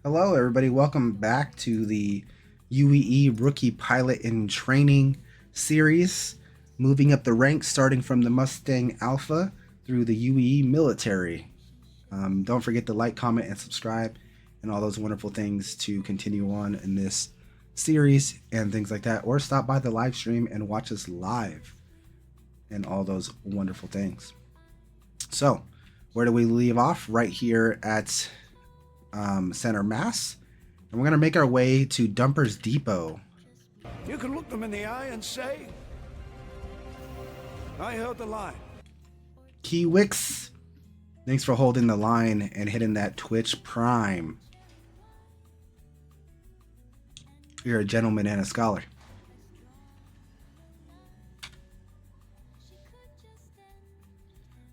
Hello, everybody. Welcome back to the UEE Rookie Pilot in Training series, moving up the ranks starting from the Mustang Alpha through the UEE Military. Don't forget to like, comment, and subscribe, and all those wonderful things to continue on in this series and things like that. Or stop by the live stream and watch us live and all those wonderful things. So, where do we leave off? Right here at Center Mass, and we're gonna make our way to Dumper's Depot. You can look them in the eye and say, I held the line. Kiwix, thanks for holding the line and hitting that Twitch Prime. You're a gentleman and a scholar.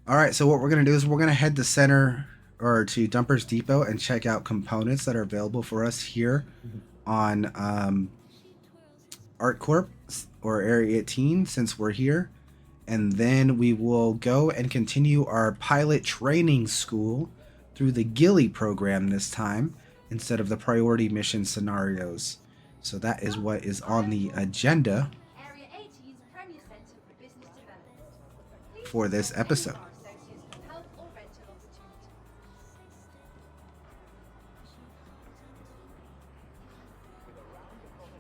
All right, so what we're gonna do is we're gonna head to center or to Dumper's Depot and check out components that are available for us here on ArtCorp or Area 18 since we're here. And then we will go and continue our pilot training school through the Gilly program this time instead of the priority mission scenarios. So that is what is on the agenda for this episode.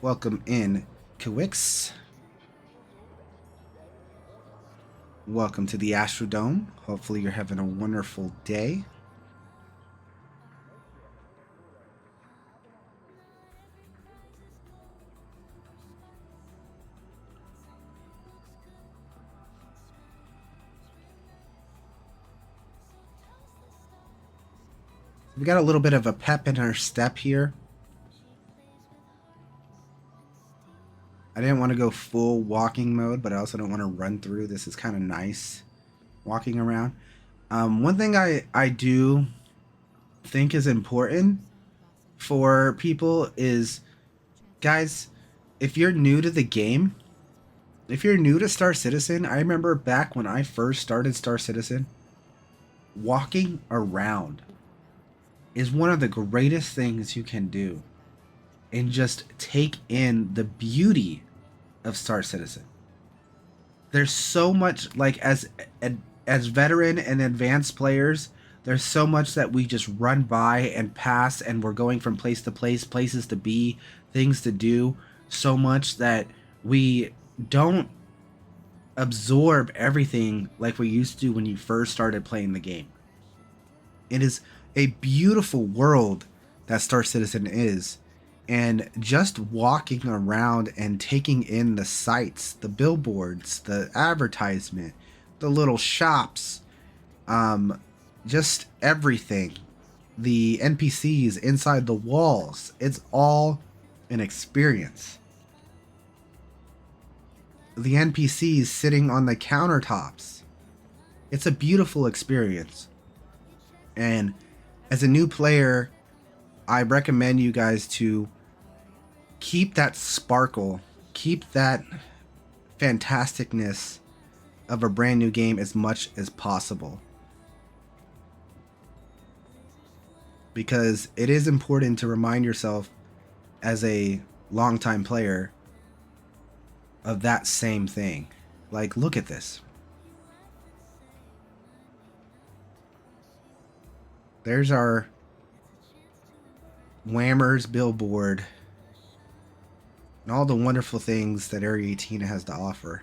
Welcome in, Kiwix. Welcome to the Astrodome. Hopefully you're having a wonderful day. We got a little bit of a pep in our step here. I didn't want to go full walking mode, but I also don't want to run through. This is kind of nice walking around. One thing I do think is important for people is, guys, if you're new to the game, if you're new to Star Citizen, I remember back when I first started Star Citizen, walking around is one of the greatest things you can do. And just take in the beauty of Star Citizen. There's so much, like, as veteran and advanced players, there's so much that we just run by and pass, and we're going from place to place, places to be, things to do, so much that we don't absorb everything like we used to when you first started playing the game. It is a beautiful world that Star Citizen is. And just walking around and taking in the sights, the billboards, the advertisement, the little shops, just everything, the NPCs inside the walls, it's all an experience. The NPCs sitting on the countertops, it's a beautiful experience. And as a new player, I recommend you guys to keep that sparkle, keep that fantasticness of a brand new game as much as possible. Because it is important to remind yourself as a longtime player of that same thing. Like, look at this. There's our Whammers billboard and all the wonderful things that Area 18 has to offer.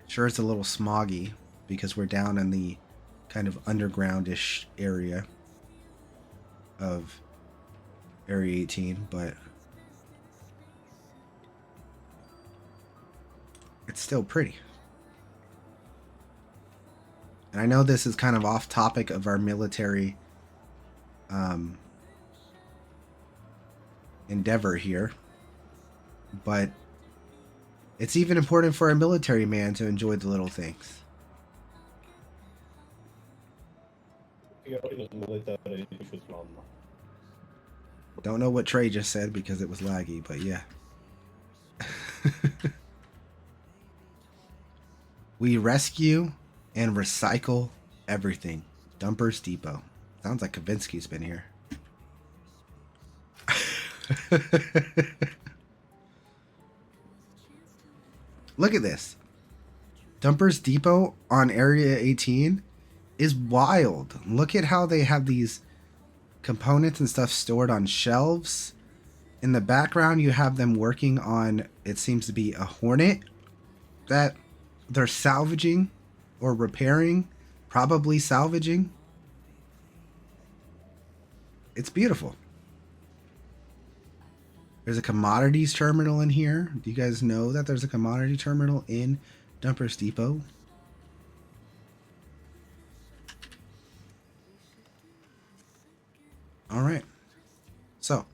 Sure, it's a little smoggy because we're down in the kind of undergroundish area of Area 18, but it's still pretty. And I know this is kind of off topic of our military endeavor here, but it's even important for a military man to enjoy the little things. Don't know what Trey just said because it was laggy, but yeah. We rescue and recycle everything. Dumper's Depot. Sounds like Kavinsky's been here. Look at this. Dumpers Depot on Area 18 is wild. Look at how they have these components and stuff stored on shelves. In the background, you have them working on, it seems to be a Hornet that they're salvaging or repairing, probably salvaging. It's beautiful. There's a commodities terminal in here. Do you guys know that there's a commodity terminal in Dumpers Depot? All right. So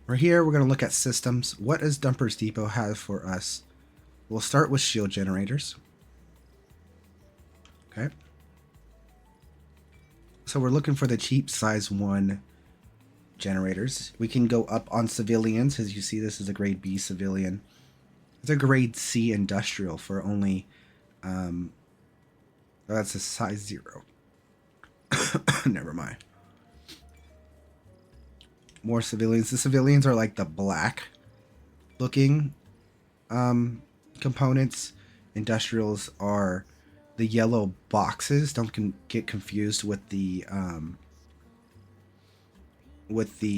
we're here. We're going to look at systems. What does Dumpers Depot have for us? We'll start with shield generators. Okay. So we're looking for the cheap size 1 generators. We can go up on civilians. As you see, this is a grade B civilian. It's a grade C industrial for only that's a size 0. Never mind. More civilians. The civilians are like the black looking components. Industrials are the yellow boxes. Don't get confused with the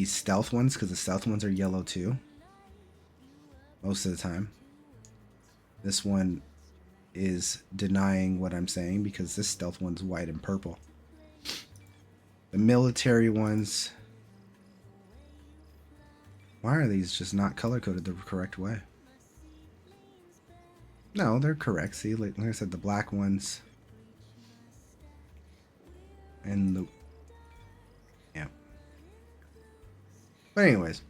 stealth ones, because the stealth ones are yellow too most of the time. This one is denying what I'm saying because this stealth one's white and purple. The military ones, why are these just not color coded the correct way? No, they're correct. See, like I said, the black ones and the, yeah. But anyways,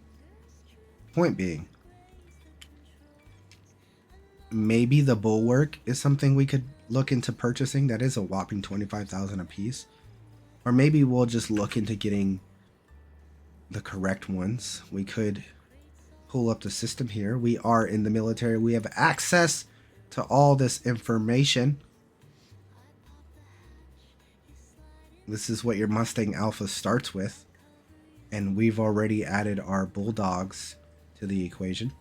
point being, maybe the bulwark is something we could look into purchasing. That is a whopping 25,000 a piece. Or maybe we'll just look into getting the correct ones. We could pull up the system here. We are in the military. We have access to all this information. This is what your Mustang Alpha starts with. And we've already added our Bulldogs to the equation.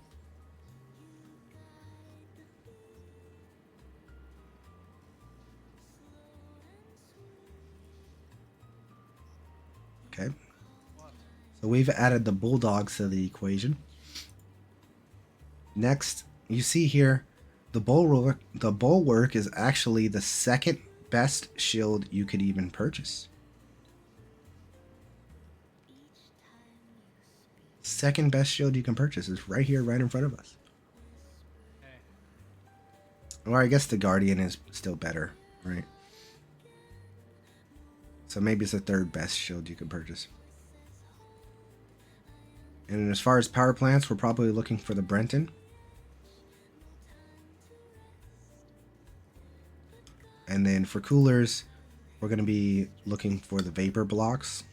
Okay. So we've added the Bulldogs to the equation. Next, you see here, the bulwark is actually the second best shield you could even purchase. Second best shield you can purchase is right here, right in front of us. Or I guess the Guardian is still better, right? So maybe it's the third best shield you could purchase. And as far as power plants, we're probably looking for the Brenton. And then for coolers, we're going to be looking for the vapor blocks.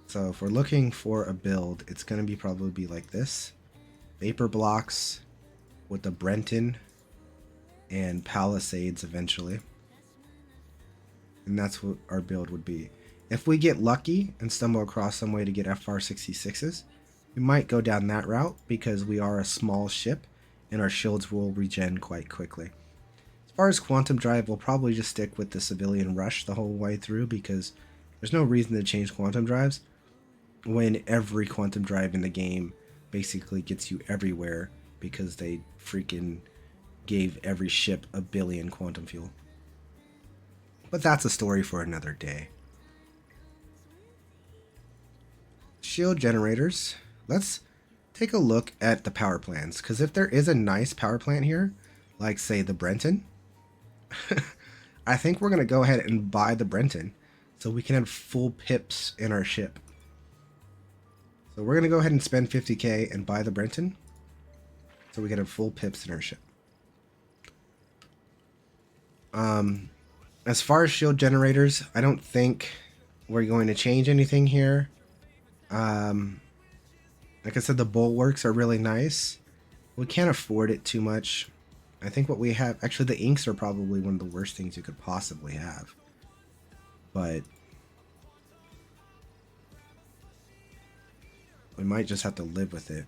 So if we're looking for a build, it's going to be probably like this. Vapor blocks with the Brenton and Palisades eventually. And that's what our build would be. If we get lucky and stumble across some way to get FR66s, we might go down that route because we are a small ship and our shields will regen quite quickly. As far as quantum drive, we'll probably just stick with the civilian rush the whole way through because there's no reason to change quantum drives when every quantum drive in the game basically gets you everywhere because they freaking gave every ship 1 billion quantum fuel. But that's a story for another day. Shield generators. Let's take a look at the power plants, because if there is a nice power plant here, like say the Brenton, I think we're going to go ahead and buy the Brenton so we can have full pips in our ship. So we're going to go ahead and spend 50k and buy the Brenton so we can have full pips in our ship. As far as shield generators, I don't think we're going to change anything here. Like I said, the bulwarks are really nice. We can't afford it too much. I think what we have, actually the inks are probably one of the worst things you could possibly have. But We might just have to live with it.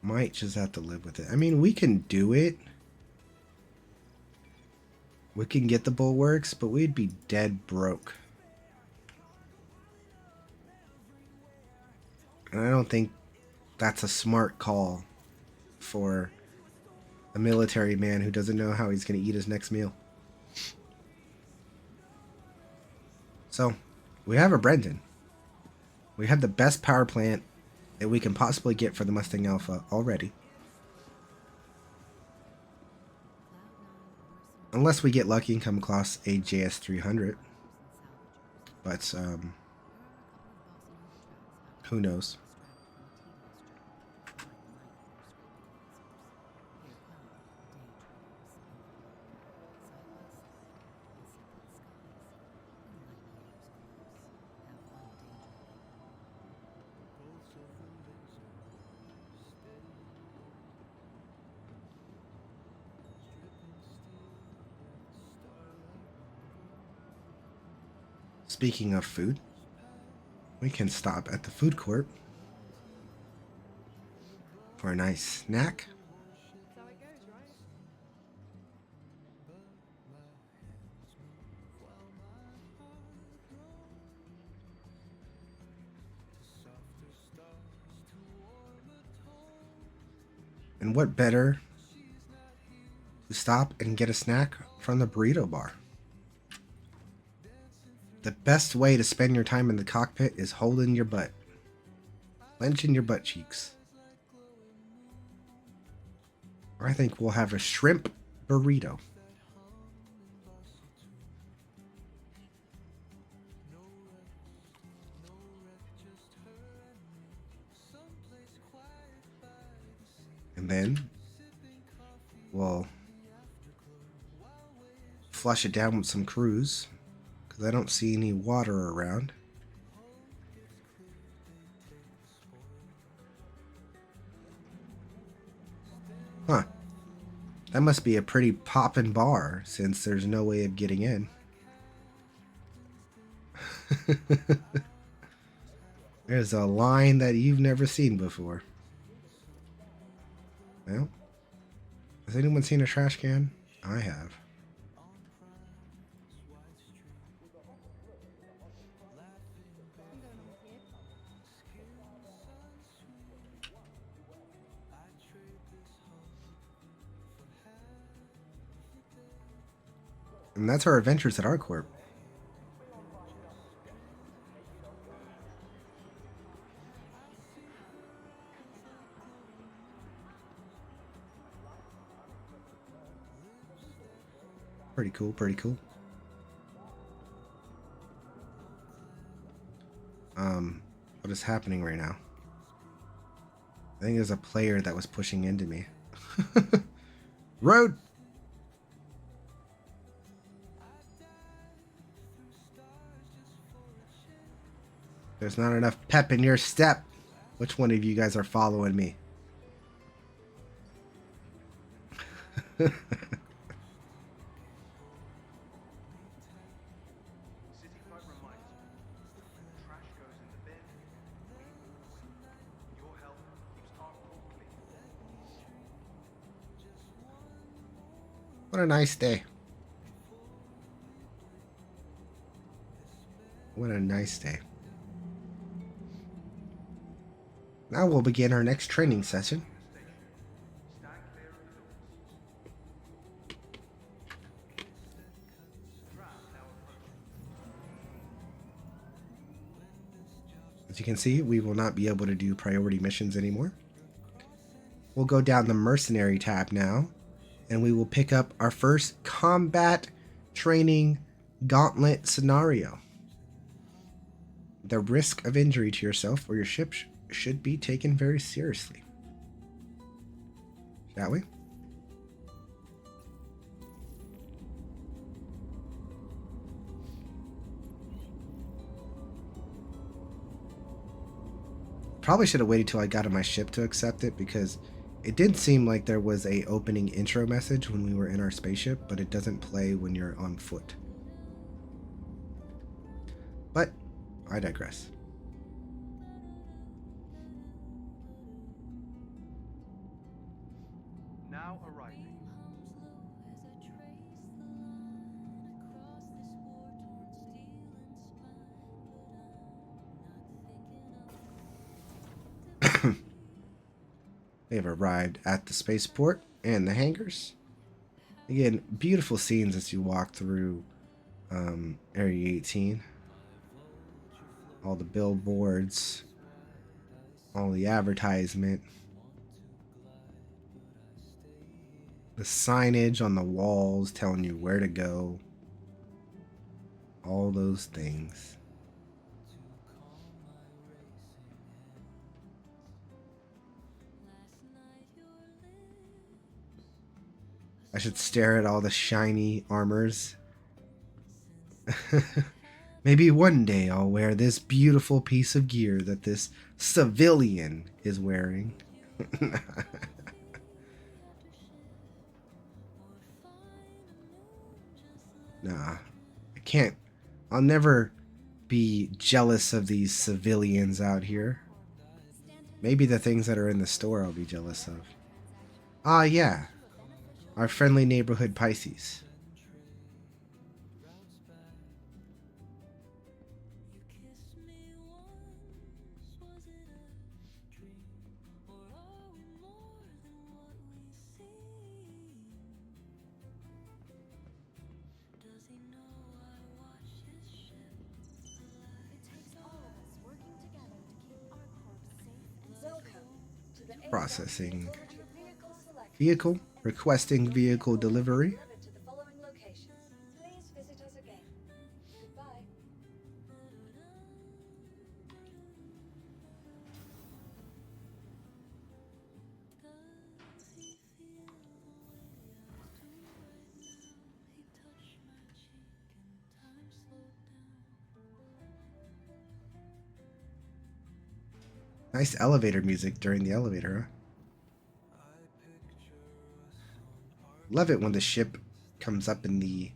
Might just have to live with it. I mean, we can do it. We can get the bulwarks, but we'd be dead broke. And I don't think that's a smart call for a military man who doesn't know how he's going to eat his next meal. So, we have a Brendan. We have the best power plant that we can possibly get for the Mustang Alpha already. Unless we get lucky and come across a JS300. But, who knows? Speaking of food, we can stop at the food court for a nice snack. That's how it goes, right? And what better to stop and get a snack from the burrito bar? The best way to spend your time in the cockpit is holding your butt, clenching your butt cheeks. I think we'll have a shrimp burrito. And then we'll flush it down with some cruise, because I don't see any water around. Huh. That must be a pretty poppin' bar, since there's no way of getting in. There's a line that you've never seen before. Well, has anyone seen a trash can? I have. And that's our adventures at ArcCorp. Pretty cool, pretty cool. What is happening right now? I think there's a player that was pushing into me. Road! There's not enough pep in your step. Which one of you guys are following me? What a nice day. What a nice day. Now we'll begin our next training session. As you can see, we will not be able to do priority missions anymore. We'll go down the mercenary tab now, and we will pick up our first combat training gauntlet scenario. The risk of injury to yourself or your ship should be taken very seriously. Shall we? probably should have waited till I got on my ship to accept it, because it did seem like there was a opening intro message when we were in our spaceship, but it doesn't play when you're on foot. But I digress. Now arriving. They've arrived at the spaceport and the hangars. Again, beautiful scenes as you walk through Area 18. All the billboards, all the advertisement, the signage on the walls telling you where to go, all those things. I should stare at all the shiny armors. Maybe one day I'll wear this beautiful piece of gear that this civilian is wearing. Nah, I can't. I'll never be jealous of these civilians out here. Maybe the things that are in the store I'll be jealous of. Ah, yeah. Our friendly neighborhood Pisces. Processing. Vehicle. Requesting vehicle delivery. Nice elevator music during the elevator, huh? Love it when the ship comes up in the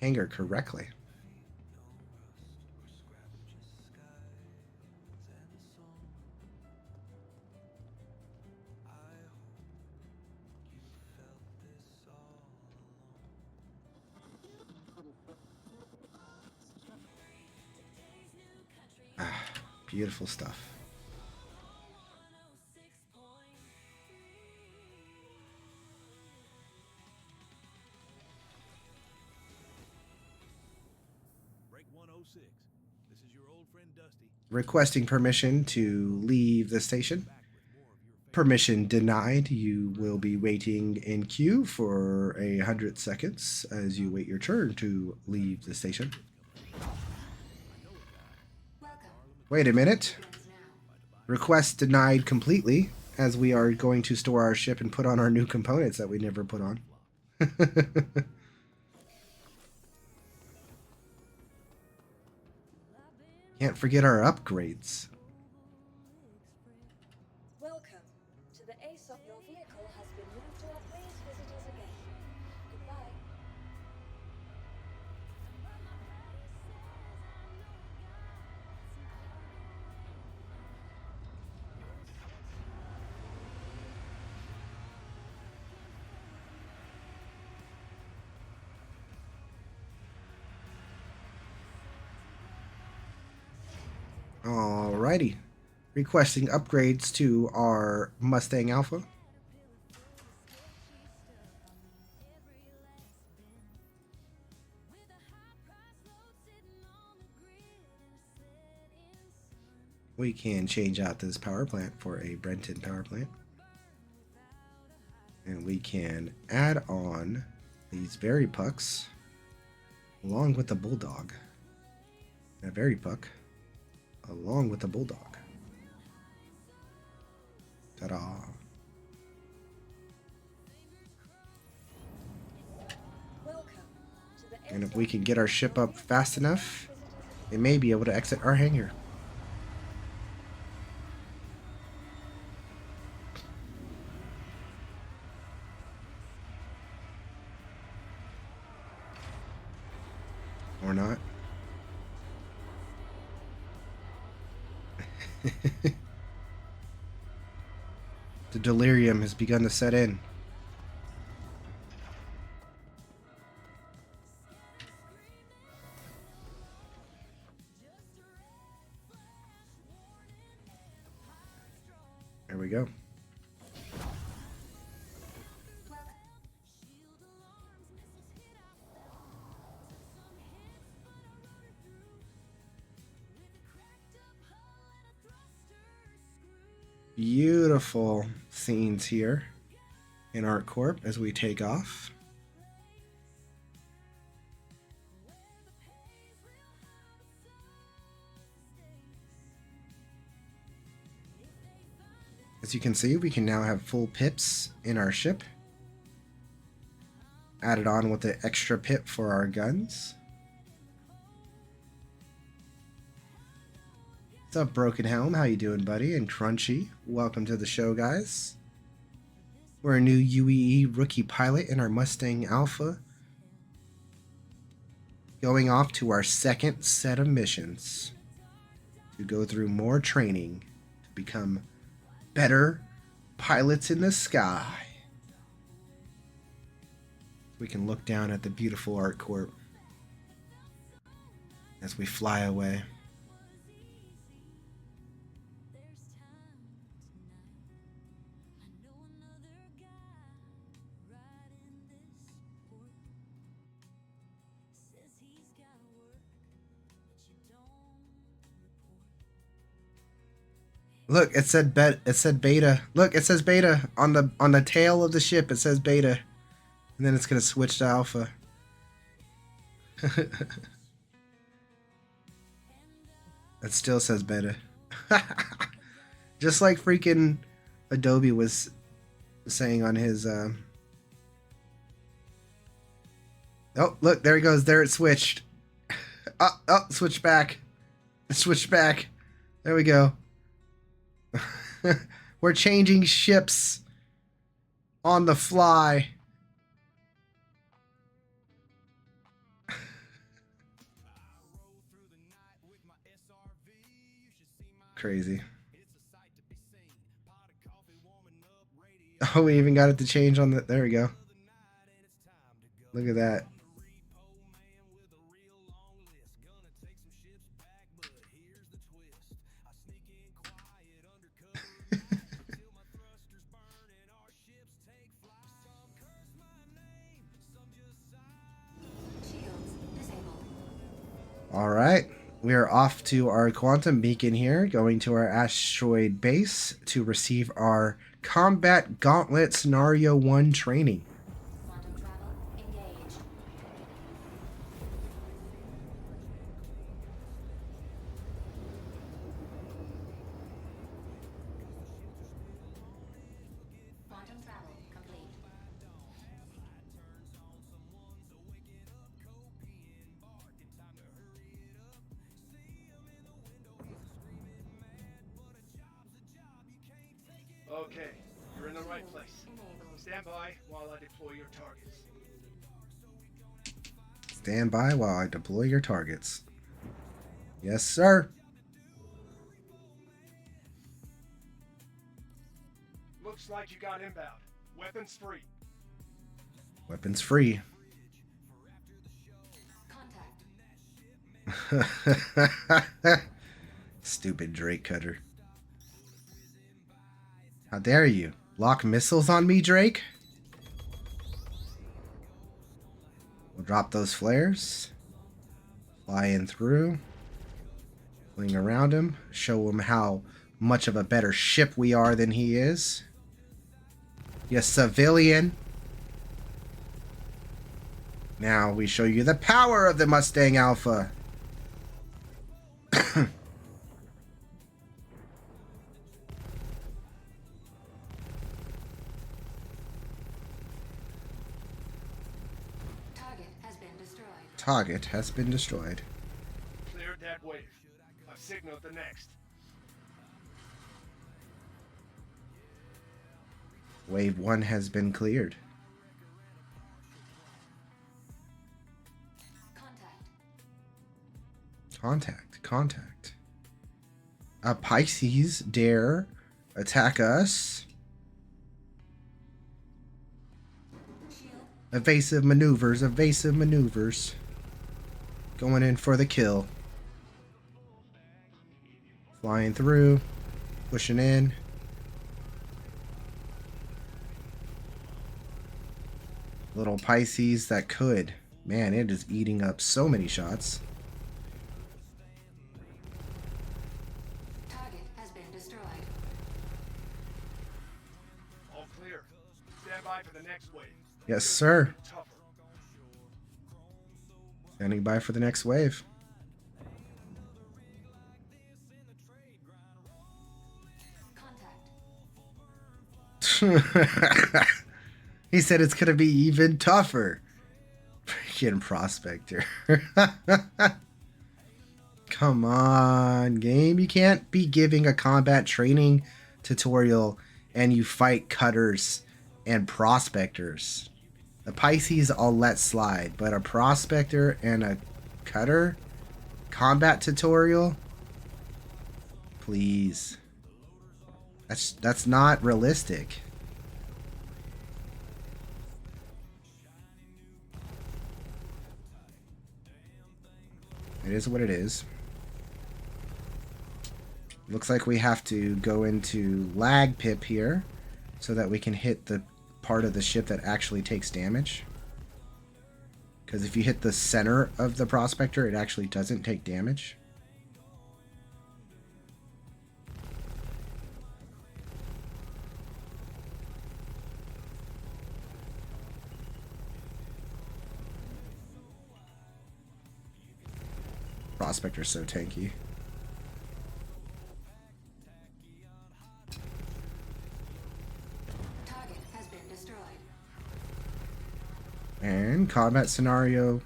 hangar correctly. Ah, beautiful stuff. Requesting permission to leave the station. Permission denied. You will be waiting in queue for 100 seconds as you wait your turn to leave the station. Wait a minute. Request denied completely, as we are going to store our ship and put on our new components that we never put on. Can't forget our upgrades. Welcome to the Asus. Your vehicle has been moved to our. Please visit us again. Goodbye. Alrighty. Requesting upgrades to our Mustang Alpha. We can change out this power plant for a Brenton power plant. And we can add on these Very Pucks along with the Bulldog. A Very Puck along with the Bulldog. Ta-da. And if we can get our ship up fast enough, we may be able to exit our hangar. Or not. The delirium has begun to set in. There we go. Beautiful scenes here in ArtCorp as we take off. As you can see, we can now have full pips in our ship. Added on with the extra pip for our guns. What's up, Broken Helm? How you doing, buddy? And Crunchy, welcome to the show, guys. We're a new UEE rookie pilot in our Mustang Alpha. Going off to our second set of missions. To go through more training. To become better pilots in the sky. We can look down at the beautiful ArtCorp as we fly away. Look, it said beta. Look, it says beta on the tail of the ship. It says beta, and then it's gonna switch to alpha. It still says beta. Just like freaking Adobe was saying on his. Oh, look, there he goes. There it switched. Oh, switched back. It switched back. There we go. We're changing ships on the fly. Crazy. Oh, we even got it to change on the... There we go. Look at that. Alright, we are off to our quantum beacon here, going to our asteroid base to receive our combat gauntlet scenario 1 training. Quantum travel engaged. Quantum travel complete. Okay, you're in the right place. Stand by while I deploy your targets. Stand by while I deploy your targets. Yes, sir. Looks like you got inbound. Weapons free. Weapons free. Contact. Stupid Drake cutter. How dare you? Lock missiles on me, Drake? We'll drop those flares. Fly in through. Fling around him. Show him how much of a better ship we are than he is. You civilian. Now we show you the power of the Mustang Alpha. Target has been destroyed. Cleared that wave. I've signaled the next. Wave 1 has been cleared. Contact. Contact, contact. A Pisces dare attack us. Evasive maneuvers, evasive maneuvers. Going in for the kill. Flying through, pushing in. Little Pisces that could. Man, it is eating up so many shots. Target has been destroyed. All clear. Stand by for the next wave. Yes, sir. Tougher. Standing by for the next wave. Contact. He said it's gonna be even tougher. Freaking prospector. Come on, game. You can't be giving a combat training tutorial and you fight cutters and prospectors. The Pisces I'll let slide, but a prospector and a cutter combat tutorial? Please. That's not realistic. It is what it is. Looks like we have to go into lag pip here so that we can hit the part of the ship that actually takes damage. Because if you hit the center of the prospector, it actually doesn't take damage. Prospector's so tanky. Target has been destroyed. And combat scenario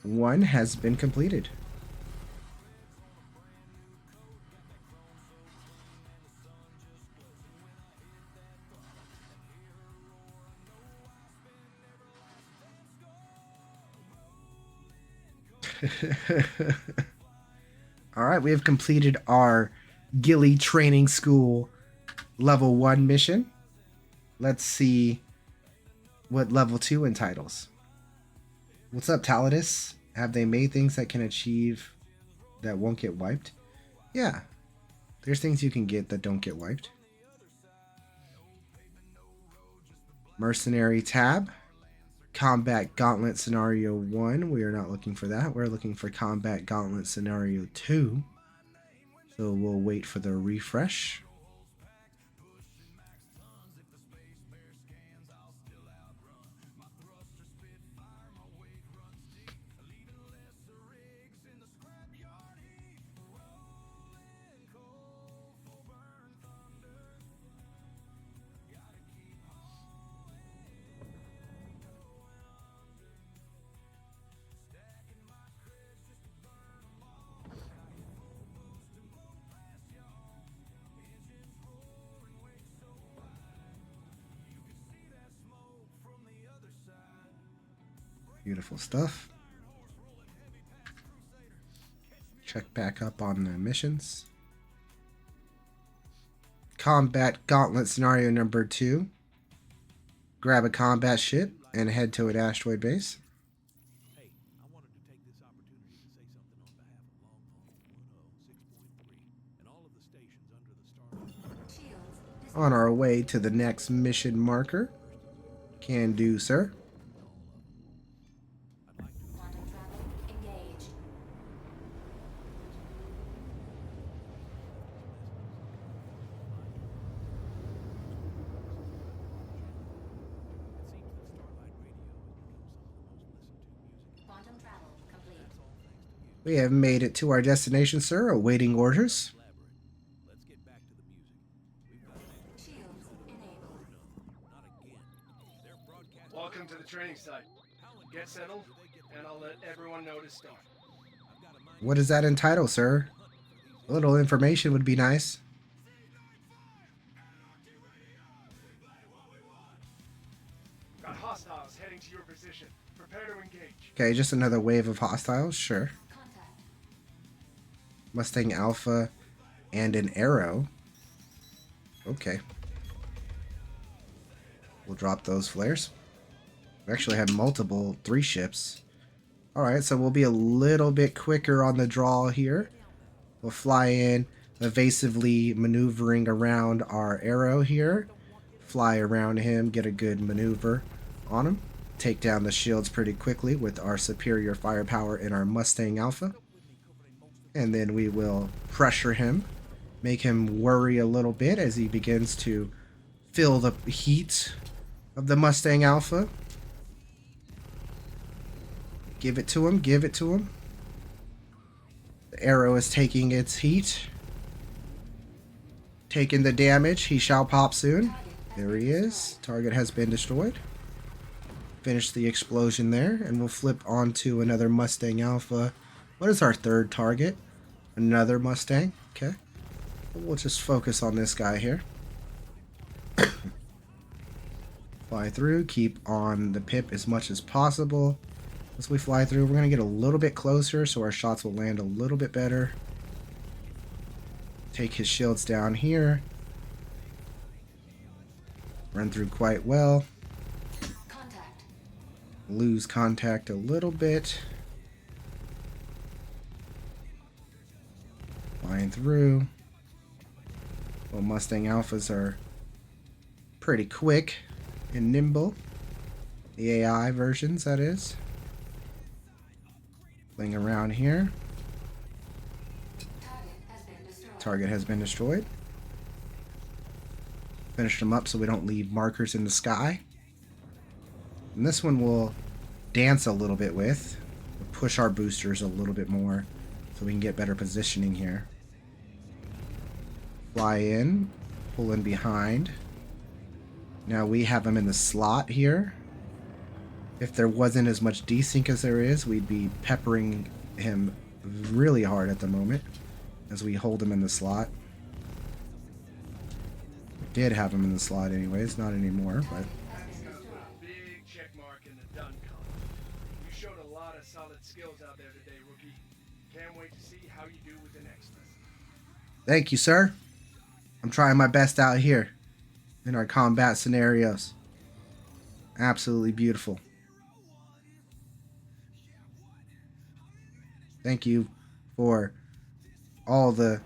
1 has been completed. All right, we have completed our Ghillie Training School level 1 mission. Let's see what level 2 entitles. What's up, Taladus? Have they made things that can achieve that won't get wiped? Yeah, there's things you can get that don't get wiped. Mercenary tab. Combat Gauntlet Scenario 1. We are not looking for that. We're looking for Combat Gauntlet Scenario 2. So we'll wait for the refresh. Beautiful stuff. Check back up on the missions. Combat Gauntlet Scenario number 2. Grab a combat ship and head to an asteroid base. On our way to the next mission marker. Can do, sir. Quantum travel engaged. Quantum travel complete. We have made it to our destination, sir, awaiting orders. Shields enabled. Welcome to the training site. Get settled, and I'll let everyone know to start. What does that entitle, sir? A little information would be nice. Got hostiles heading to your position. Prepare to engage. Okay, just another wave of hostiles, sure. Contact. Mustang Alpha, and an arrow. Okay. We'll drop those flares. We actually had multiple 3 ships. Alright, so we'll be a little bit quicker on the draw here. We'll fly in, evasively maneuvering around our arrow here. Fly around him, get a good maneuver on him. Take down the shields pretty quickly with our superior firepower in our Mustang Alpha. And then we will pressure him, make him worry a little bit as he begins to feel the heat of the Mustang Alpha. Give it to him, give it to him. The arrow is taking its heat. Taking the damage, he shall pop soon. There he is. Target has been destroyed. Finish the explosion there, and we'll flip onto another Mustang Alpha. What is our third target? Another Mustang. Okay. We'll just focus on this guy here. Fly through, keep on the pip as much as possible. As we fly through, we're going to get a little bit closer so our shots will land a little bit better. Take his shields down here. Run through quite well. Contact. Lose contact a little bit. Flying through. Well, Mustang Alphas are pretty quick and nimble. The AI versions, that is. Fling around here. Target has been destroyed. Finish them up so we don't leave markers in the sky. And this one we'll dance a little bit with. We'll push our boosters a little bit more so we can get better positioning here. Fly in, pull in behind. Now we have him in the slot here. If there wasn't as much desync as there is, we'd be peppering him really hard at the moment as we hold him in the slot. We did have him in the slot anyways, not anymore, but Big check mark in the done column. You showed a lot of solid skills out there today, rookie. Can't wait to see how you do with the next lesson. thank you, sir. I'm trying my best out here in our combat scenarios. Absolutely beautiful. Thank you for all the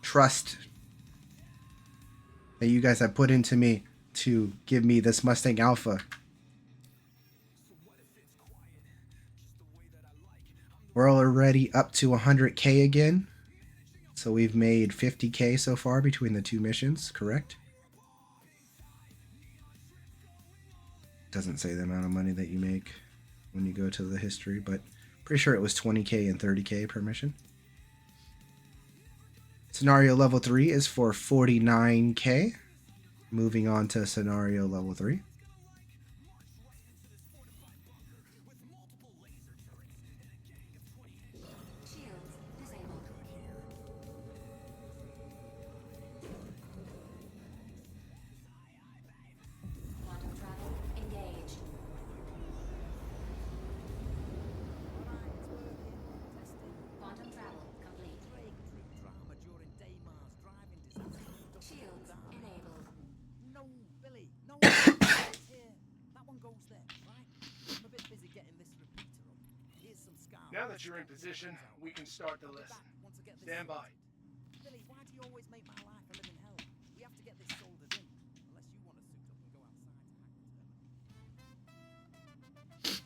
trust that you guys have put into me to give me this Mustang Alpha. We're already up to 100K again. So we've made 50K so far between the 2 missions, correct? Doesn't say the amount of money that you make when you go to the history, but pretty sure it was 20K and 30K per mission. Scenario level 3 is for 49K. Moving on to scenario level 3. Shields disabled. Quantum travel engaged. Quantum travel complete. Shields enabled. No, Billy, no. Here, that one goes there, right? I'm a bit busy getting this repeater up. Here's some scars. Now that you're in position, we can start the lesson. Once I get this Stand by. Billy, why do you always make my life a living hell? We have to get this soldered in. Unless you want to suit up and go outside to hack the terminal.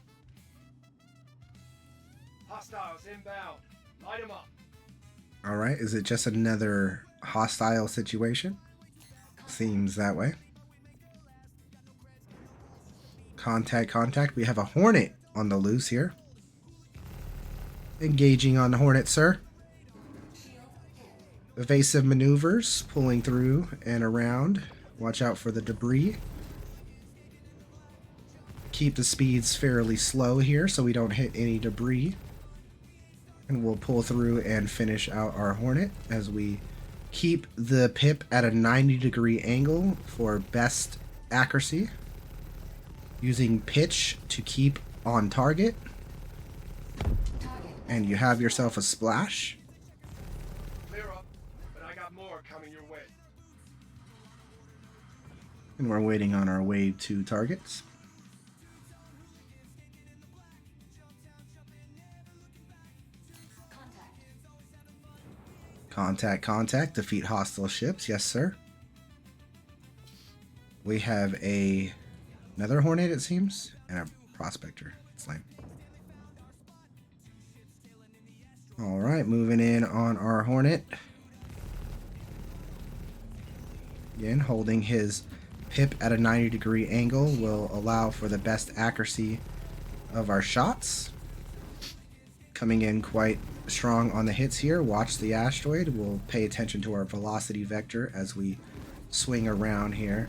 Hostiles inbound. Light them up. Alright, is it just another hostile situation? Seems that way. Contact. We have a Hornet on the loose here. Engaging on the Hornet, sir. Evasive maneuvers, pulling through and around. Watch out for the debris. Keep the speeds fairly slow here so we don't hit any debris. And we'll pull through and finish out our Hornet as we keep the pip at a 90-degree angle for best accuracy. Using pitch to keep on target. And you have yourself a splash. coming your way. And we're waiting on our wave 2 targets. Contact. Defeat hostile ships. Yes, sir. We have another Hornet, it seems, and a Prospector. It's lame. Alright, moving in on our Hornet. Again, holding his pip at a 90-degree angle will allow for the best accuracy of our shots. Coming in quite strong on the hits here. Watch the asteroid. We'll pay attention to our velocity vector as we swing around here.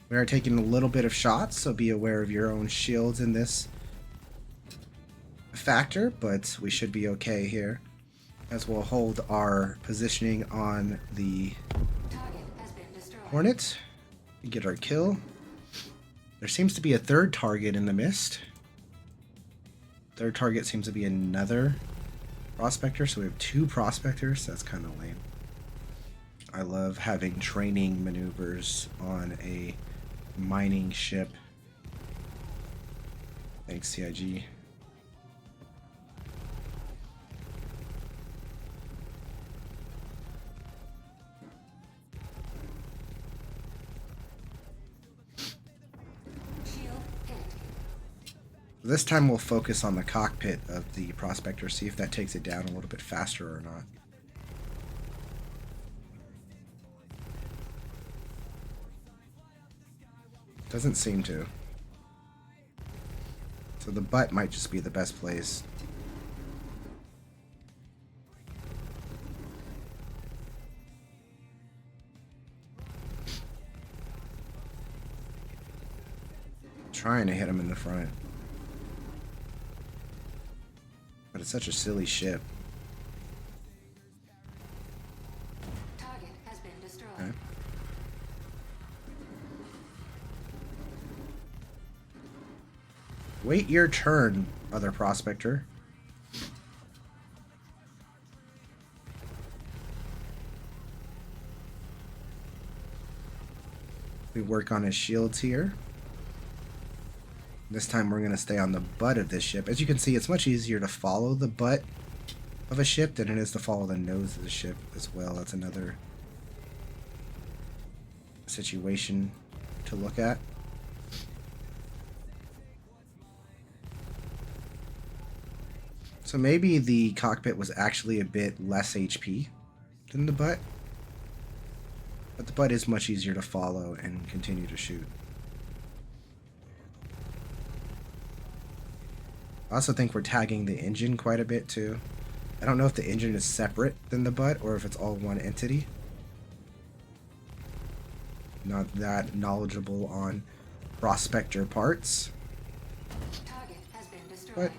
We are taking a little bit of shots, so be aware of your own shields in this factor, but we should be okay here as we'll hold our positioning on the Hornet and get our kill. There seems to be a third target in the mist. Third target seems to be another Prospector, so we have 2 Prospectors. That's kind of lame. I love having training maneuvers on a mining ship. Thanks, CIG. This time we'll focus on the cockpit of the Prospector, see if that takes it down a little bit faster or not. Doesn't seem to. So the butt might just be the best place. Trying to hit him in the front. But it's such a silly ship. Target has been destroyed. Okay. Wait your turn, other Prospector. We work on his shields here. This time we're going to stay on the butt of this ship. As you can see, it's much easier to follow the butt of a ship than it is to follow the nose of the ship as well. That's another situation to look at. So maybe the cockpit was actually a bit less HP than the butt. But the butt is much easier to follow and continue to shoot. I also think we're tagging the engine quite a bit too. I don't know if the engine is separate than the butt or if it's all one entity. Not that knowledgeable on Prospector parts. Target has been destroyed. But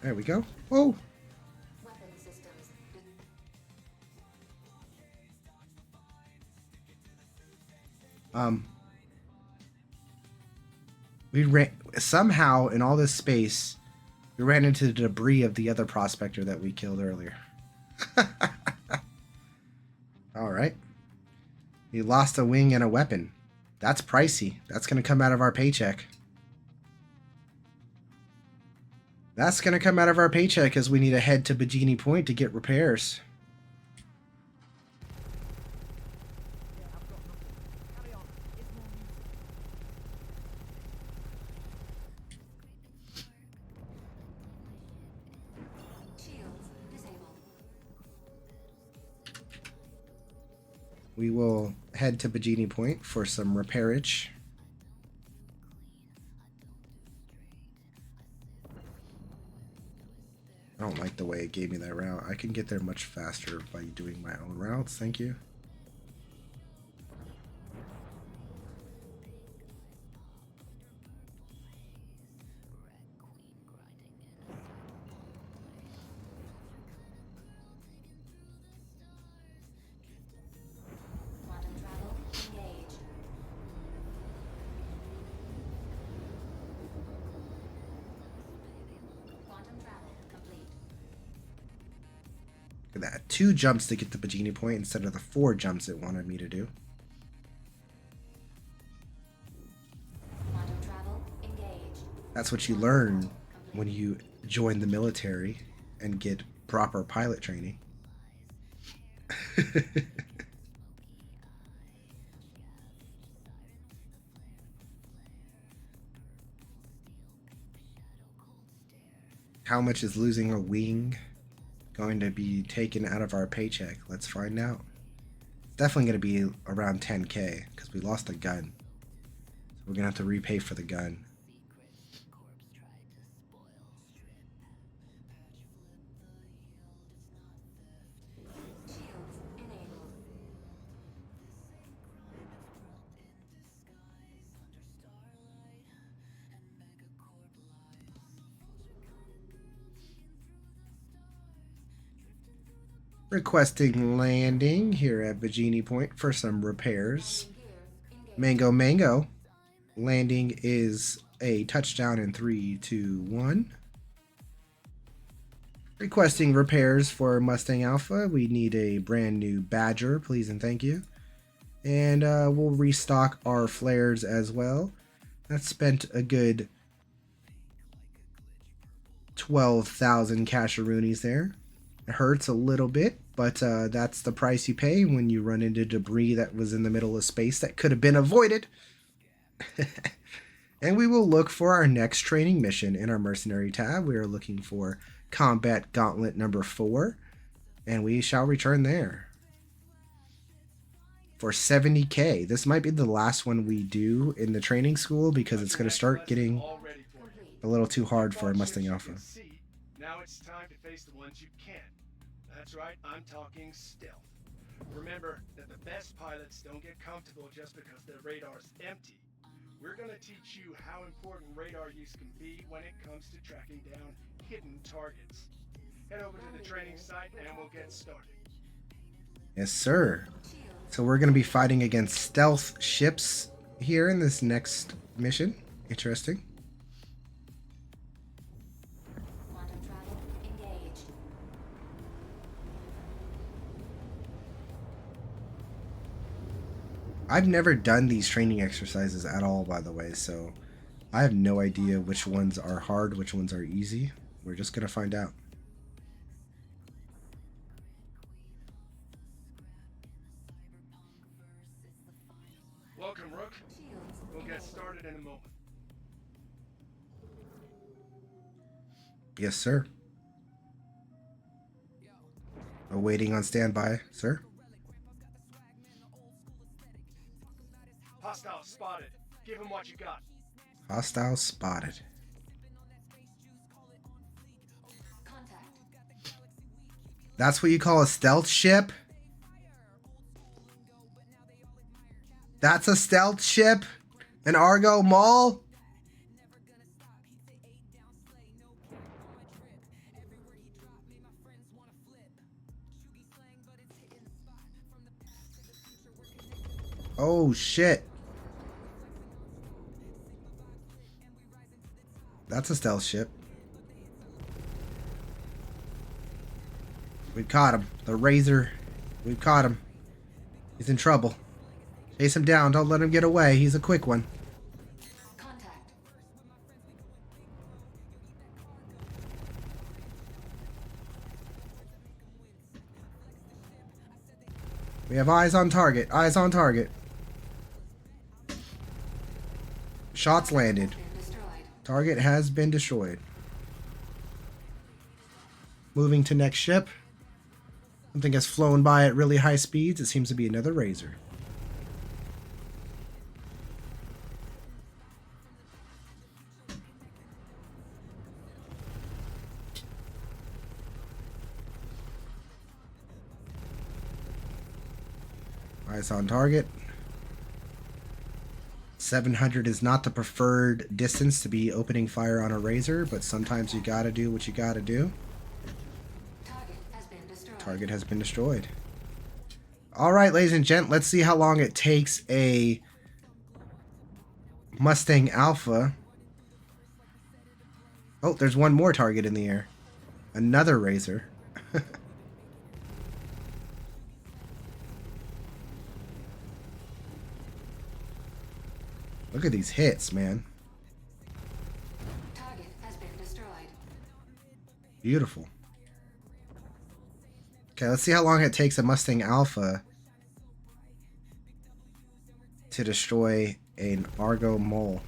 there we go. Whoa! Weapon systems. We ran somehow in all this space. We ran into the debris of the other Prospector that we killed earlier. Alright. We lost a wing and a weapon. That's pricey. That's going to come out of our paycheck. That's going to come out of our paycheck as we need to head to Baijini Point to get repairs. We will head to Baijini Point for some repairage. I don't like the way it gave me that route. I can get there much faster by doing my own routes. Thank you. Quantum travel engaged. Quantum travel complete. Look at that. 2 jumps to get the Baijini point instead of the 4 jumps it wanted me to do. Quantum travel engaged. That's what you learn when you join the military and get proper pilot training. How much is losing a wing going to be taken out of our paycheck? Let's find out. It's definitely going to be around 10K because we lost a gun. So we're going to have to repay for the gun. Shields enabled. Requesting landing here at Baijini Point for some repairs. Gear engaged. Mango Mango. Landing is a touchdown in 3, 2, 1. Requesting repairs for Mustang Alpha. We need a brand new Badger, please and thank you. And we'll restock our flares as well. That spent a good 12,000 casheroonies there. It hurts a little bit, but that's the price you pay when you run into debris that was in the middle of space that could have been avoided. And we will look for our next training mission in our mercenary tab. We are looking for combat gauntlet number 4, and we shall return there for 70K. This might be the last one we do in the training school because it's going to start getting a little too hard for a Mustang Alpha. Now it's time to face the ones you can't. That's right, I'm talking stealth. Remember that the best pilots don't get comfortable just because their radar's empty. We're going to teach you how important radar use can be when it comes to tracking down hidden targets. Head over to the training site and we'll get started. Yes, sir. So we're going to be fighting against stealth ships here in this next mission. Interesting. Quantum travel engaged. I've never done these training exercises at all, by the way, so I have no idea which ones are hard, which ones are easy. We're just going to find out. Welcome, Rook. We'll get started in a moment. Yes, sir. Awaiting on standby, sir. Hostile spotted. Give him what you got. Hostile spotted. Contact. That's what you call a stealth ship? That's a stealth ship? An Argo Mall? Oh shit. That's a stealth ship. We've caught him. The Razor. We've caught him. He's in trouble. Chase him down. Don't let him get away. He's a quick one. Contact. We have eyes on target. Eyes on target. Shots landed. Been destroyed. Target has been destroyed. Moving to next ship. Something has flown by at really high speeds. It seems to be another Razor. Eyes on target. 700 is not the preferred distance to be opening fire on a Razor, but sometimes you gotta do what you gotta do. Target has been destroyed. Target has been destroyed. Alright, ladies and gents, let's see how long it takes a Mustang Alpha. Oh, there's one more target in the air. Another Razor. Look at these hits, man. Target has been destroyed. Beautiful. Okay, let's see how long it takes a Mustang Alpha to destroy an Argo Mole.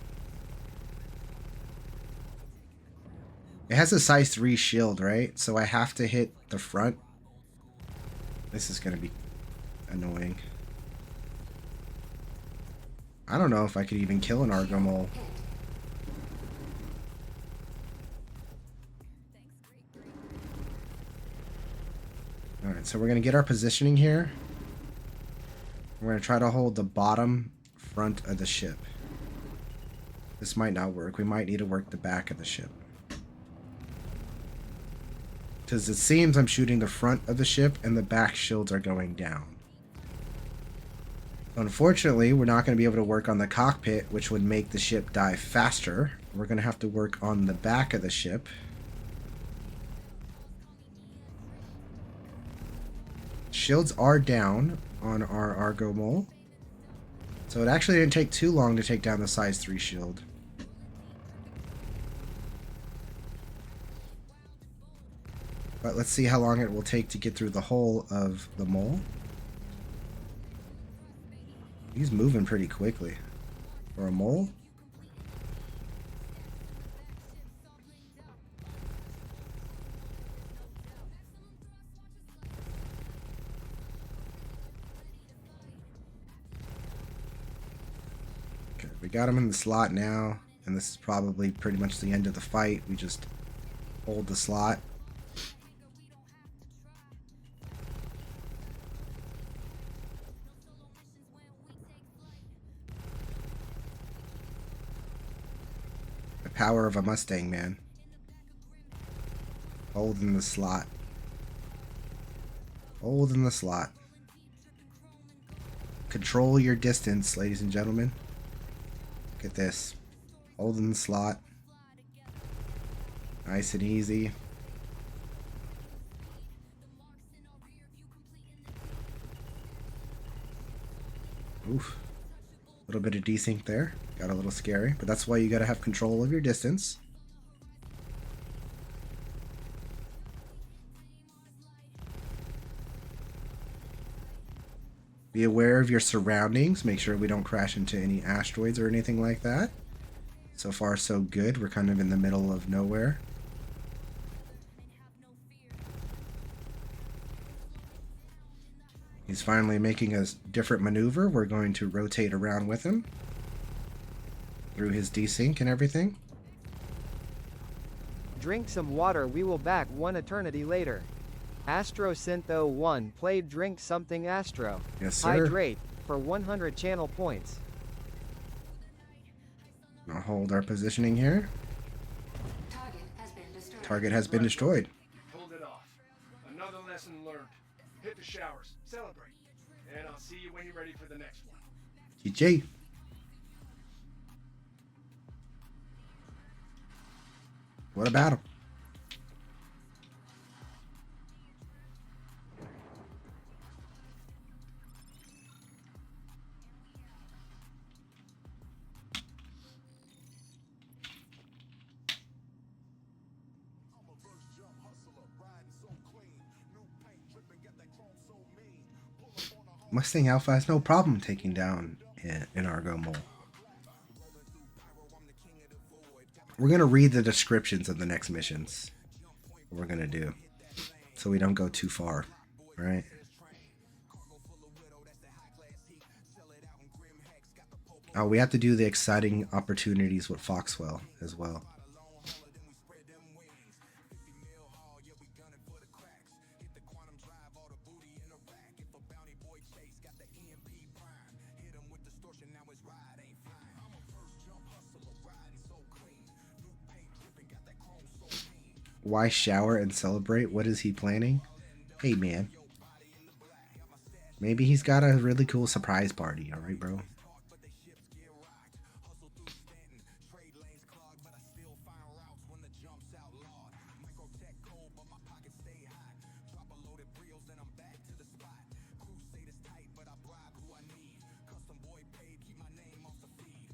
It has a size 3 shield, right? So I have to hit the front. This is going to be annoying. I don't know if I could even kill an Argo Mole. Alright, so we're going to get our positioning here. We're going to try to hold the bottom front of the ship. This might not work. We might need to work the back of the ship. Because it seems I'm shooting the front of the ship and the back shields are going down. Unfortunately, we're not going to be able to work on the cockpit, which would make the ship die faster. We're going to have to work on the back of the ship. Shields are down on our Argo Mole. So it actually didn't take too long to take down the size 3 shield. But let's see how long it will take to get through the whole of the mole. He's moving pretty quickly. For a mole? Okay, we got him in the slot now. And this is probably pretty much the end of the fight. We just hold the slot. Power of a Mustang, man. Hold in the slot. Hold in the slot. Control your distance, ladies and gentlemen. Look at this. Hold in the slot. Nice and easy. Oof. A little bit of desync there. Got a little scary, but that's why you gotta have control of your distance. Be aware of your surroundings. Make sure we don't crash into any asteroids or anything like that. So far, so good. We're kind of in the middle of nowhere. He's finally making a different maneuver. We're going to rotate around with him through his desync and everything. Drink some water, we will back one eternity later. Astro Synth 01 played Drink Something Astro. Yes, sir. Hydrate for 100 channel points. I'll hold our positioning here. Target has been destroyed. Pulled it off. Another lesson learned. Hit the showers. Celebrate. And I'll see you when you're ready for the next one. GG. What about him? Mustang Alpha has no problem taking down an Argo Mole. We're going to read the descriptions of the next missions. What we're going to do. So we don't go too far. Right? Oh, we have to do the exciting opportunities with Foxwell as well. Why shower and celebrate? What is he planning? Hey, man. Maybe he's got a really cool surprise party. Alright, bro?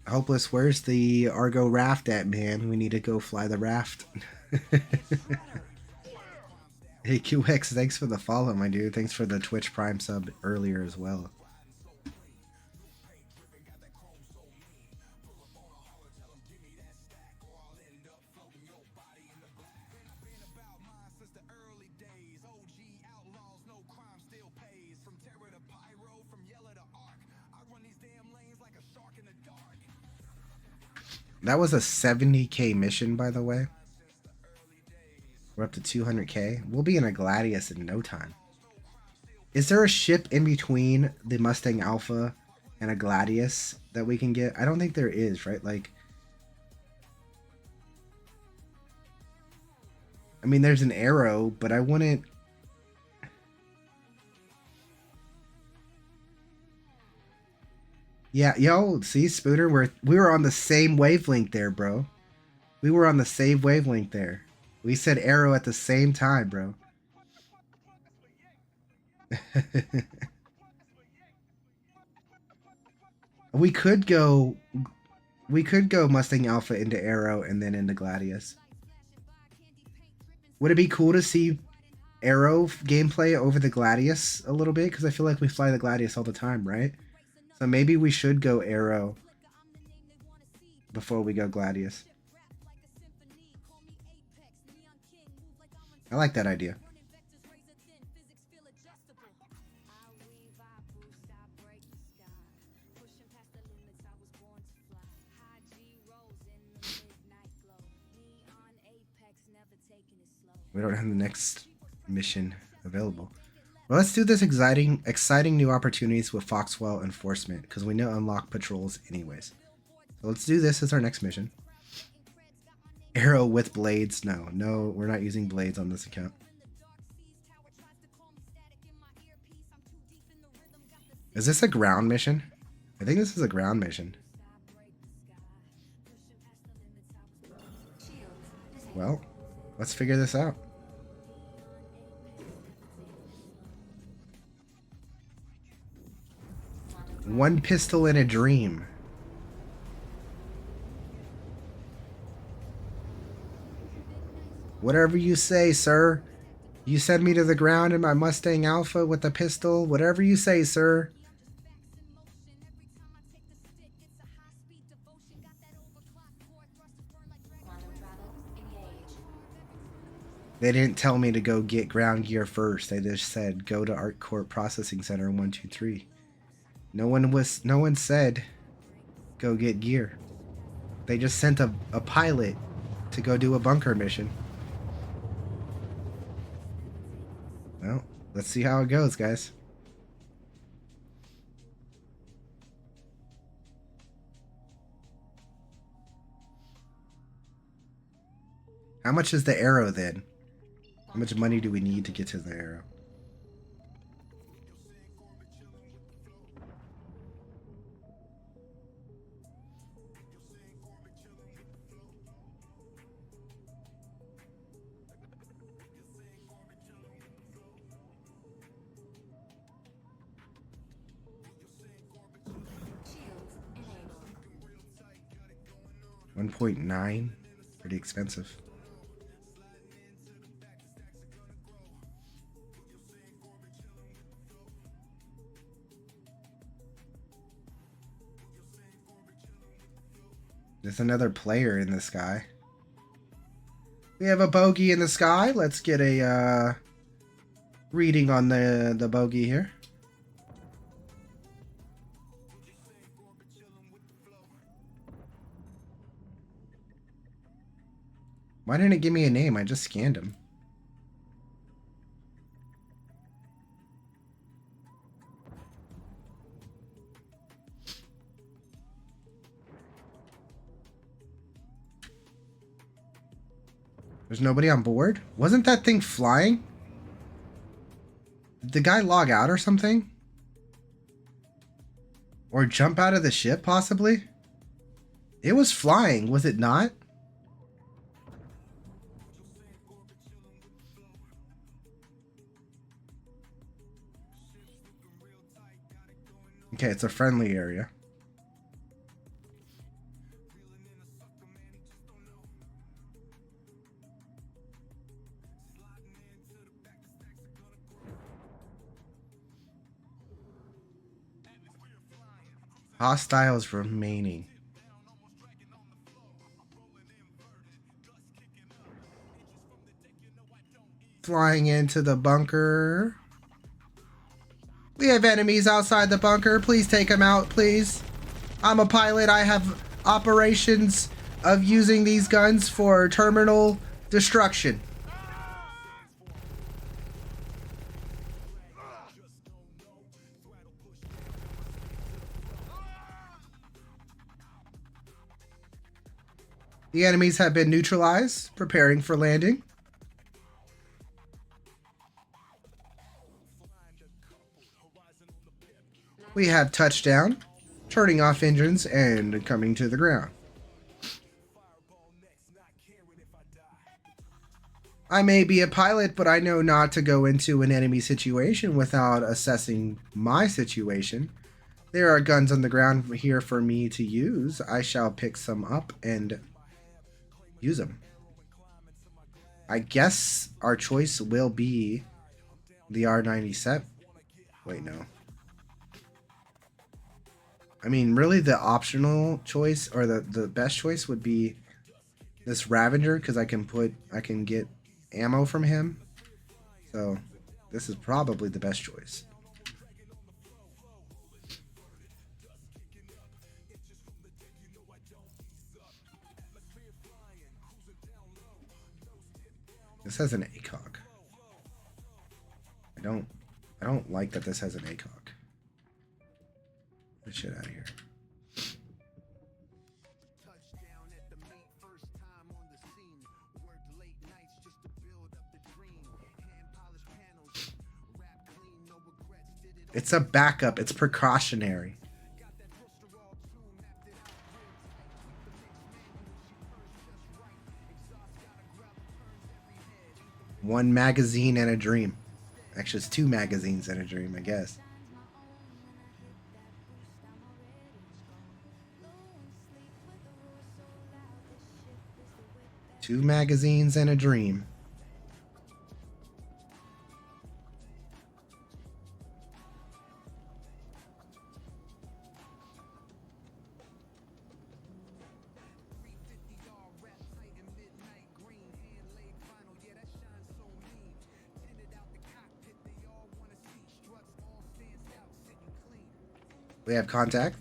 Hopeless, where's the Argo raft at, man? We need to go fly the raft. Hey QX, thanks for the follow, my dude. Thanks for the Twitch Prime sub earlier as well. That was a 70k mission, by the way. We're up to 200k. We'll be in a Gladius in no time. Is there a ship in between the Mustang Alpha and a Gladius that we can get? I don't think there is, right? Like, I mean, there's an Arrow, but I wouldn't... Yeah, yo, see, Spooner, we were on the same wavelength there, bro. We were on the same wavelength there. We said Arrow at the same time, bro. We could go Mustang Alpha into Arrow and then into Gladius. Would it be cool to see Arrow gameplay over the Gladius a little bit? Because I feel like we fly the Gladius all the time, right? So maybe we should go Arrow before we go Gladius. I like that idea. We don't have the next mission available. Well, let's do this exciting new opportunities with Foxwell Enforcement, because we know unlock patrols anyways. So let's do this as our next mission. Arrow with blades. No, we're not using blades on this account. Is this a ground mission? I think this is a ground mission. Well, let's figure this out. One pistol in a dream. Whatever you say, sir. You send me to the ground in my Mustang Alpha with a pistol. Whatever you say, sir. They didn't tell me to go get ground gear first. They just said go to Art Court Processing Center 123. No one said go get gear. They just sent a pilot to go do a bunker mission. Well, let's see how it goes, guys. How much is the Arrow then? How much money do we need to get to the Arrow? $1.9, pretty expensive. There's another player in the sky. We have a bogey in the sky. Let's get a reading on the bogey here. Why didn't it give me a name? I just scanned him. There's nobody on board? Wasn't that thing flying? Did the guy log out or something? Or jump out of the ship, possibly? It was flying, was it not? Okay, it's a friendly area. Hostiles remaining. Flying into the bunker. We have enemies outside the bunker. Please take them out, please. I'm a pilot. I have operations of using these guns for terminal destruction. The enemies have been neutralized, preparing for landing. We have touchdown, turning off engines and coming to the ground. I may be a pilot, but I know not to go into an enemy situation without assessing my situation. There are guns on the ground here for me to use. I shall pick some up and use them. I guess our choice will be the R97. Wait, no. I mean, really the optional choice or the best choice would be this Ravager, because I can get ammo from him. So this is probably the best choice. This has an ACOG. I don't like that this has an ACOG. Get shit out of here. It's a backup. It's precautionary. One magazine and a dream. Actually, it's two magazines and a dream, I guess. Two magazines and a dream. We have contact.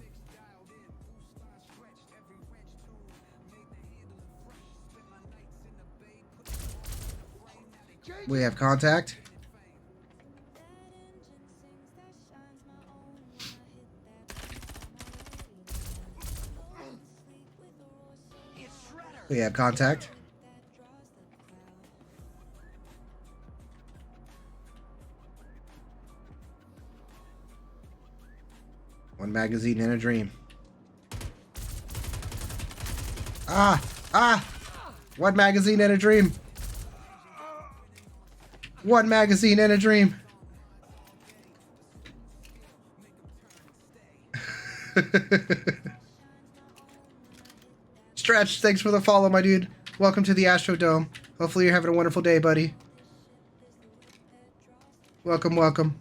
We have contact. We have contact. One magazine and a dream. One magazine and a dream. One magazine and a dream. Stretch, thanks for the follow, my dude. Welcome to the Astro Dome. Hopefully you're having a wonderful day, buddy. Welcome, welcome.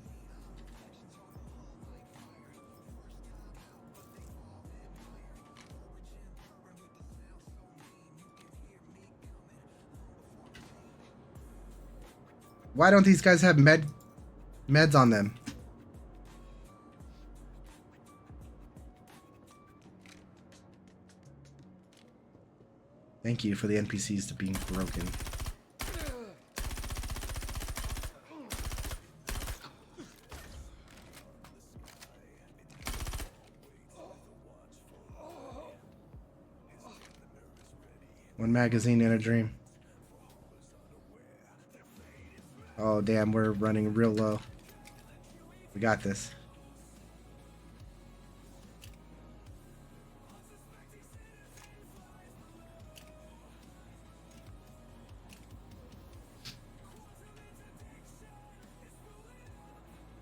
Why don't these guys have meds on them? Thank you for the NPCs to being broken. One magazine and a dream. Oh, damn, we're running real low. We got this.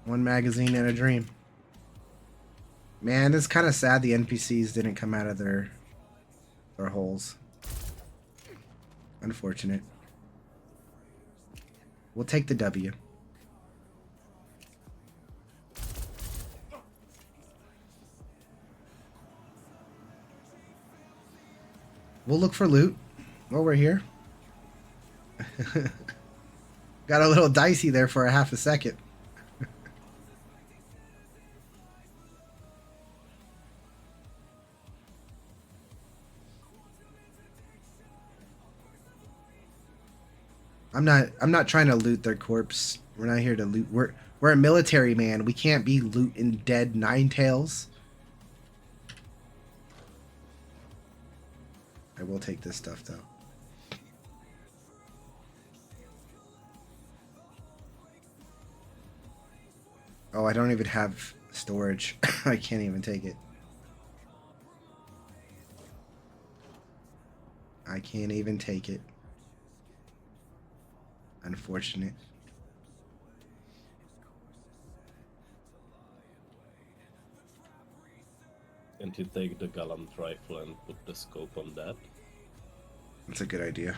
One magazine and a dream. Man, it's kind of sad the NPCs didn't come out of their holes. Unfortunate. We'll take the W. We'll look for loot while we're here. Got a little dicey there for a half a second. I'm not trying to loot their corpse. We're not here to loot. We're a military, man. We can't be looting dead Ninetales. I will take this stuff though. Oh, I don't even have storage. I can't even take it. I can't even take it. Unfortunate. Can't you take the Gallant rifle and put the scope on that? That's a good idea.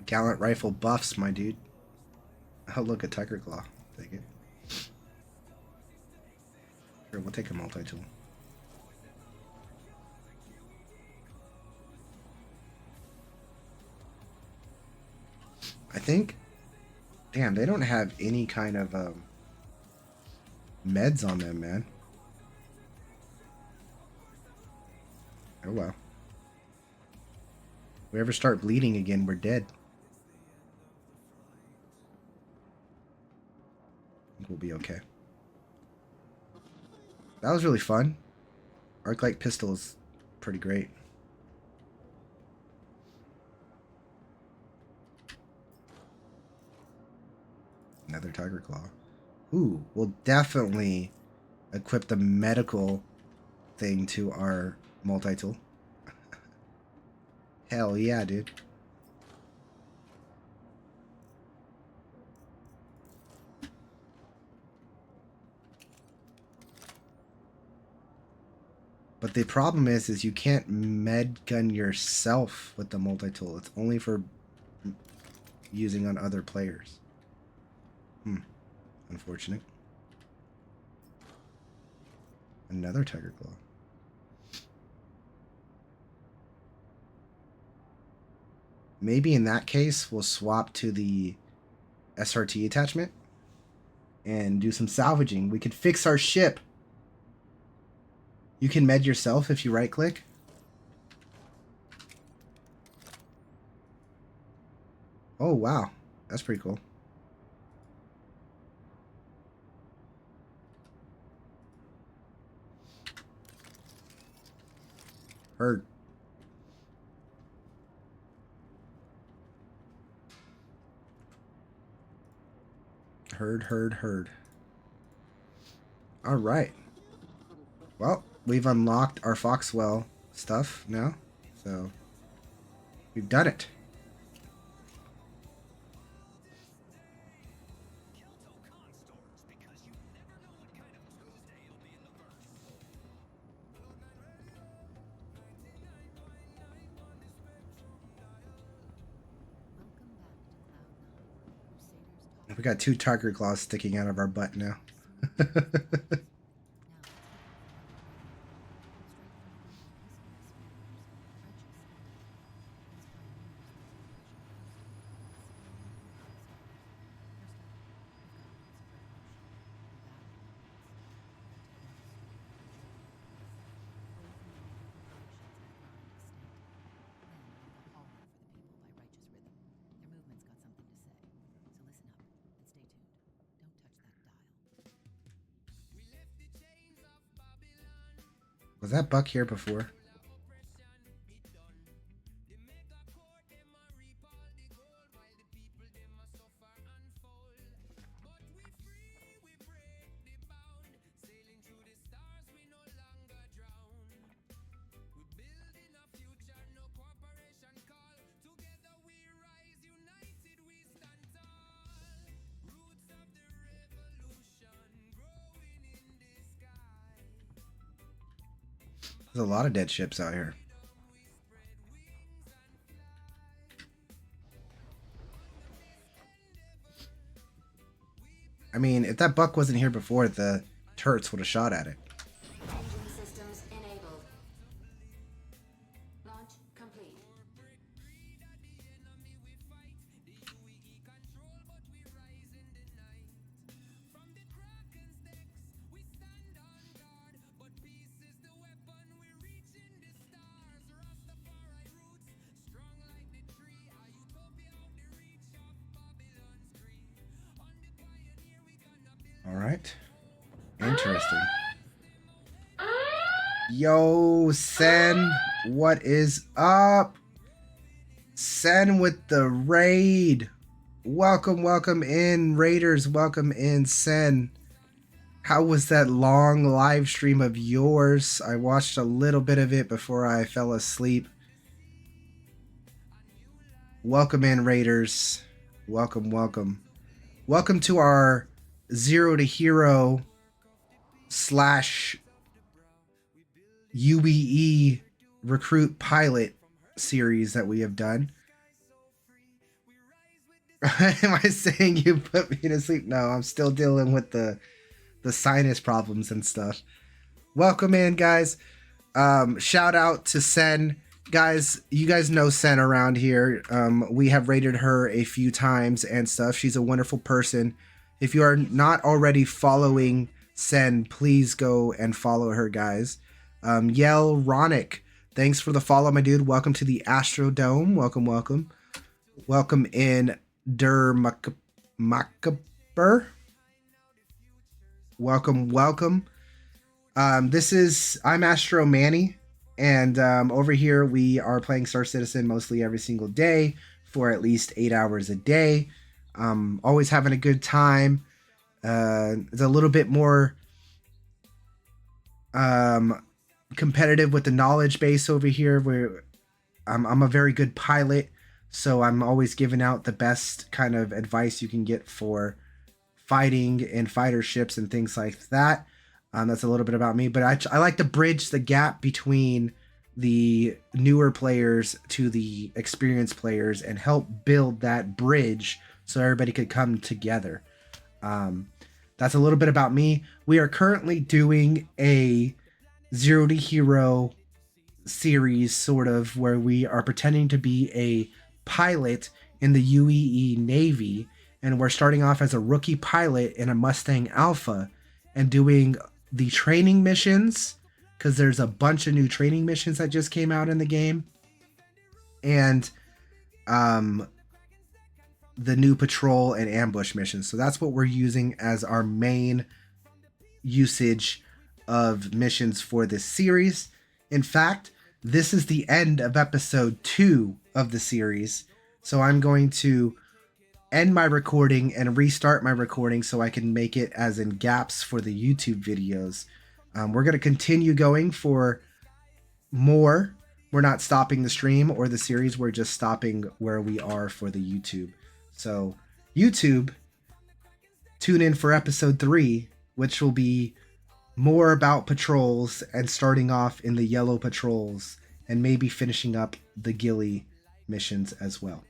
Gallant rifle buffs, my dude. Oh, look, a Tucker Claw. Take it. Sure, we'll take a multi-tool. I think... Damn, they don't have any kind of meds on them, man. Oh well. If we ever start bleeding again, we're dead. We'll be okay. That was really fun. Arc light pistol is pretty great. Another Tiger Claw. Ooh, we'll definitely equip the medical thing to our multi-tool. Hell yeah, dude. But the problem is you can't med gun yourself with the multi-tool. It's only for using on other players. Unfortunate. Another Tiger Claw. Maybe in that case, we'll swap to the SRT attachment and do some salvaging. We could fix our ship. You can med yourself if you right click. Oh wow, that's pretty cool. Heard. Heard. All right. Well, we've unlocked our Foxwell stuff now, so we've done it. We got 2 Tiger Claws sticking out of our butt now. Was that Buck here before? There's a lot of dead ships out here. I mean, if that buck wasn't here before, the turrets would have shot at it. Engine systems enabled. Launch complete. All right. Interesting. Yo, Sen, what is up? Sen with the raid. Welcome, welcome in, Raiders. Welcome in, Sen. How was that long live stream of yours? I watched a little bit of it before I fell asleep. Welcome in, Raiders. Welcome, welcome. Welcome to our Zero to Hero / UBE recruit pilot series that we have done. Am I saying you put me to sleep? No, I'm still dealing with the sinus problems and stuff. Welcome in, guys. Shout out to Sen. Guys, you guys know Sen around here. We have rated her a few times and stuff. She's a wonderful person. If you are not already following Sen, please go and follow her, guys. Yell Ronick, thanks for the follow, my dude. Welcome to the Astro Dome. Welcome, welcome. Welcome in Makaber. Welcome, welcome. I'm Astro Manny, and over here we are playing Star Citizen mostly every single day for at least 8 hours a day. Always having a good time. It's a little bit more competitive with the knowledge base over here, where I'm a very good pilot, so I'm always giving out the best kind of advice you can get for fighting in fighter ships and things like that. That's a little bit about me, but I like to bridge the gap between the newer players to the experienced players and help build that bridge so everybody could come together. That's a little bit about me. We are currently doing a Zero to Hero series, sort of, where we are pretending to be a pilot in the UEE Navy, and we're starting off as a rookie pilot in a Mustang Alpha and doing the training missions, because there's a bunch of new training missions that just came out in the game, and the new patrol and ambush missions. So that's what we're using as our main usage of missions for this series. In fact, this is the end of episode 2 of the series. So I'm going to end my recording and restart my recording so I can make it as in gaps for the YouTube videos. We're going to continue going for more. We're not stopping the stream or the series. We're just stopping where we are for the YouTube. So YouTube, tune in for episode 3, which will be more about patrols and starting off in the yellow patrols and maybe finishing up the ghillie missions as well.